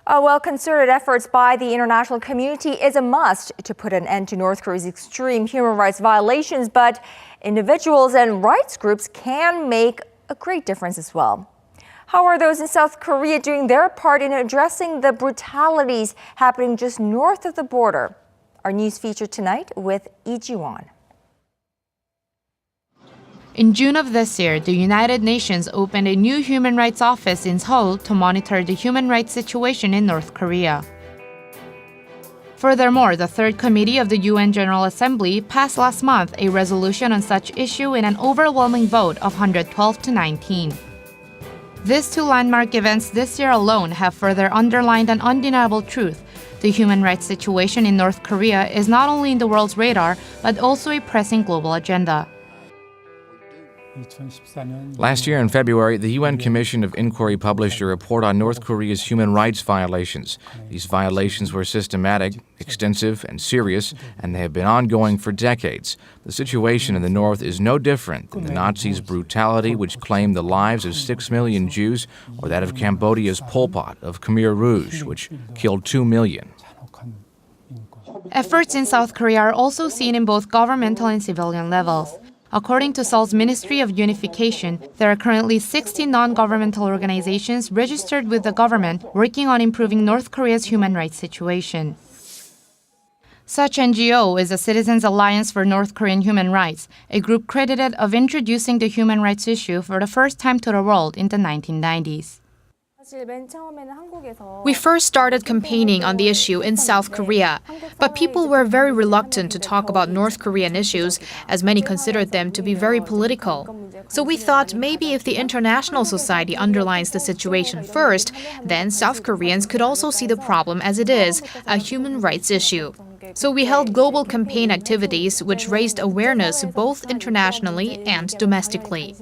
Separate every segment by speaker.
Speaker 1: Well, concerted efforts by the international community is a must to put an end to North Korea's extreme human rights violations, but individuals and rights groups can make a great difference as well. How are those in South Korea doing their part in addressing the brutalities happening just north of the border? Our news feature tonight with Lee Ji-won.
Speaker 2: In June of this year, the United Nations opened a new human rights office in Seoul to monitor the human rights situation in North Korea. Furthermore, the Third Committee of the UN General Assembly passed last month a resolution on such issue in an overwhelming vote of 112 to 19. These two landmark events this year alone have further underlined an undeniable truth. The human rights situation in North Korea is not only in the world's radar, but also a pressing global agenda.
Speaker 3: Last year in February, the UN Commission of Inquiry published a report on North Korea's human rights violations. These violations were systematic, extensive, and serious, and they have been ongoing for decades. The situation in the North is no different than the Nazis' brutality, which claimed the lives of 6 million Jews, or that of Cambodia's Pol Pot of Khmer Rouge, which killed 2 million.
Speaker 2: Efforts in South Korea are also seen in both governmental and civilian levels. According to Seoul's Ministry of Unification, there are currently 60 non-governmental organizations registered with the government working on improving North Korea's human rights situation. Such NGO is the Citizens Alliance for North Korean Human Rights, a group credited of introducing the human rights issue for the first time to the world in the 1990s.
Speaker 4: We first started campaigning on the issue in South Korea, but people were very reluctant to talk about North Korean issues as many considered them to be very political. So we thought maybe if the international society underlines the situation first, then South Koreans could also see the problem as it is, a human rights issue. So we held global campaign activities which raised awareness both internationally and domestically.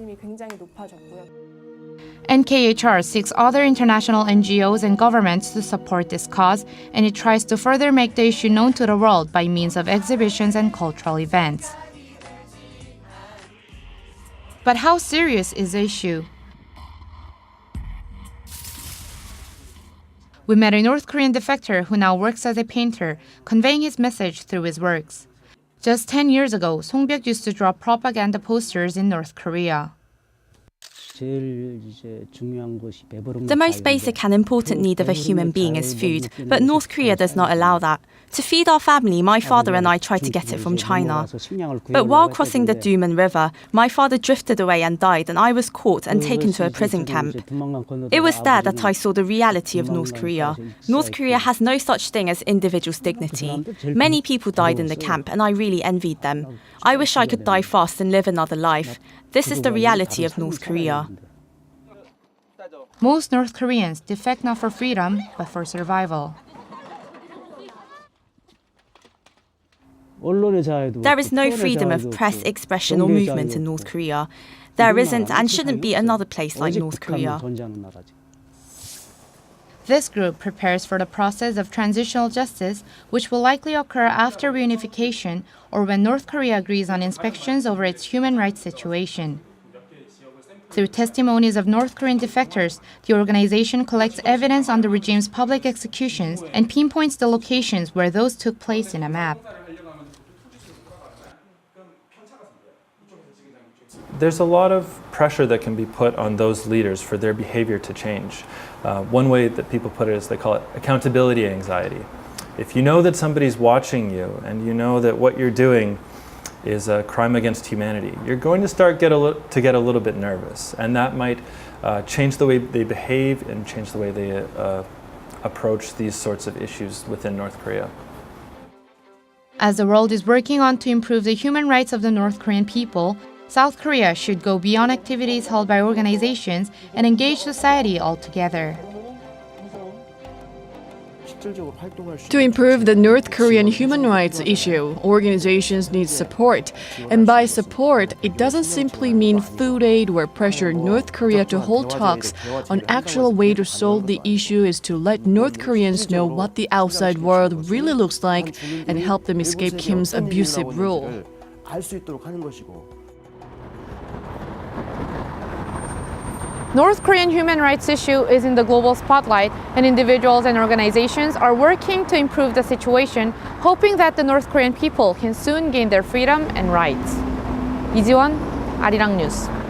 Speaker 2: NKHR seeks other international NGOs and governments to support this cause, and it tries to further make the issue known to the world by means of exhibitions and cultural events. But how serious is the issue? We met a North Korean defector who now works as a painter, conveying his message through his works. Just 10 years ago, Song-byuk used to draw propaganda posters in North Korea.
Speaker 5: The most basic and important need of a human being is food, but North Korea does not allow that. To feed our family, my father and I tried to get it from China. But while crossing the Duman River, my father drifted away and died, and I was caught and taken to a prison camp. It was there that I saw the reality of North Korea. North Korea has no such thing as individual's dignity. Many people died in the camp, and I really envied them. I wish I could die fast and live another life. This is the reality of North Korea.
Speaker 2: Most North Koreans defect not for freedom, but for survival.
Speaker 5: There is no freedom of press, expression or movement in North Korea. There isn't and shouldn't be another place like North Korea.
Speaker 2: This group prepares for the process of transitional justice, which will likely occur after reunification or when North Korea agrees on inspections over its human rights situation. Through testimonies of North Korean defectors, the organization collects evidence on the regime's public executions and pinpoints the locations where those took place in a map.
Speaker 6: There's a lot of pressure that can be put on those leaders for their behavior to change. One way that people put it is they call it accountability anxiety. If you know that somebody's watching you and you know that what you're doing is a crime against humanity, you're going to start get a little bit nervous, and that might change the way they behave and change the way they approach these sorts of issues within North Korea.
Speaker 2: As the world is working on to improve the human rights of the North Korean people, South Korea should go beyond activities held by organizations and engage society altogether.
Speaker 7: To improve the North Korean human rights issue, organizations need support. And by support, it doesn't simply mean food aid or pressure North Korea to hold talks. An actual way to solve the issue is to let North Koreans know what the outside world really looks like and help them escape Kim's abusive rule.
Speaker 2: North Korean human rights issue is in the global spotlight, and individuals and organizations are working to improve the situation, hoping that the North Korean people can soon gain their freedom and rights. 이지원, 아리랑 뉴스.